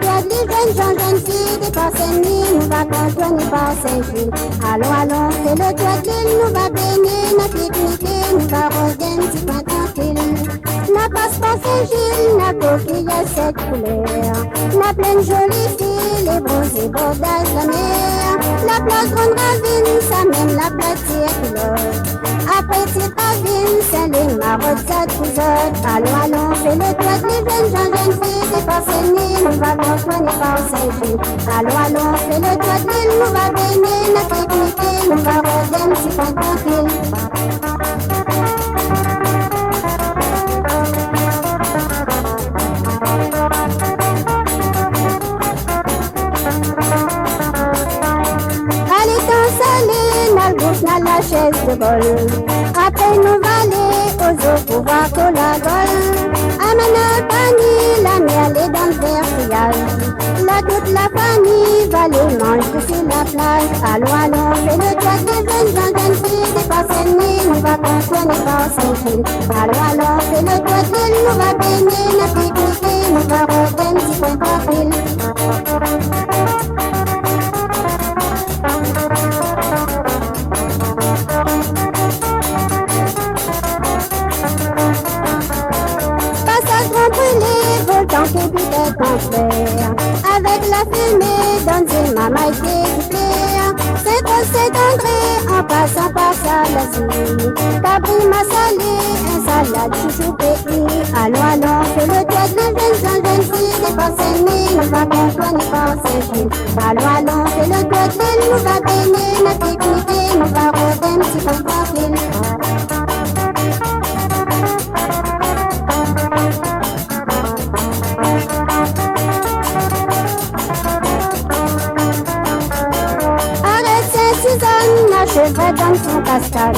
toit des jeunes gens, jeunes filles, des pas Saint-Denis, nous va contourner par Saint-Gilles. Allons, allons, c'est le toit de l'île, nous va baigner, n'a pique-niquer, nous va rôder un petit coin tranquille. N'a passe pas Saint-Gilles, n'a coquille à cette couleur, n'a plein de jolies filles, les bronzés bordages la mer. La place Grande Ravine, ça mène la platière couleur. Après cette ravine, c'est les marottes, ça cousotte. Allons, allons, fais le toit des jeunes gens, jeunes filles, des pas Saint-Denis, nous va contourner par Saint-Gilles. Allons, allons, fais le toit de l'île, nous va baigner, n'a pique-niquer, nous va rôder un petit coin tranquille. N'a la chaise de bol. Après nous valer aux eaux pour voir qu'on la gole. À Manapani, la mer est dans le vertillage. Là toute la famille va les manger sur la plage. Allons, allons, fais le toit des jeunes gens, jeunes filles, des pas Saint-Denis, nous va contourner par Saint-Gilles. Allons, allons, fais le toit de l'île, nous va baigner, n'a pique-niquer, nous va rôder un petit coin tranquille. Volcan qui peut construire avec la fumée dans une mamaille découpée. C'est trop Saint-André en passant par Salazie. Cabri m'a salé, un salade chouchou pays. Allons, allons, fais le toit de jeunes gens, jeunes filles, des pas Saint-Denis, nous va contourner par Saint-Gilles. Allons, allons, fais le toit de l'île, nous va baigner, n'a pique-niquer, nous va rôder un petit coin tranquille. Chevrette dans son cascade.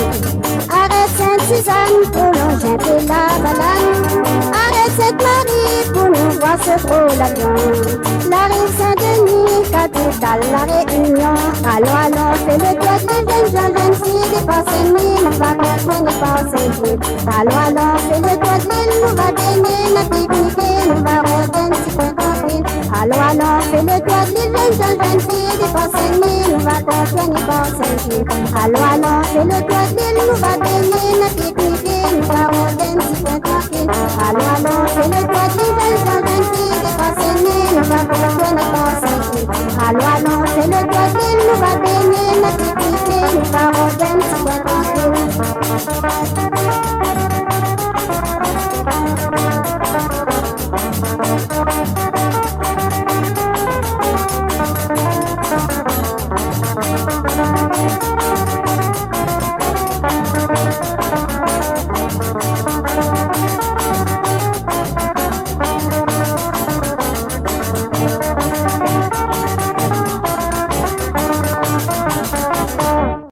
Arrête Sainte-Suzanne pour longer un peu la banane. Arrête Sainte-Marie pour nous voir ce gros l'avion. La rive Saint-Denis, capitale, la Réunion. Allons, allons, fais le toit des jeunes gens, jeunes filles, des pas Saint-Denis, nous va contourner par Saint-Gilles. Allons, allons, fais le toit de l'île, nous va baigner, n'a pique-niquer, nous va rôder un petit coin tranquille. Allons, allons, fais le toit des jeunes gens, jeunes filles, des pas Saint-Denis, nous va contourner par Saint-Gilles. Allons, allons, fais le toit de l'île, nous va baigner, n'a pique-niquer, nous va rôder un petit coin tranquille. Allons, allons, fais le toit des jeunes gens, jeunes filles, des pas Saint-Denis, nous va contourner par Saint-Gilles. Allons, allons, fais le toit de l'île, nous va baigner, n'a pique-niquer, nous va rôder un petit coin tranquille.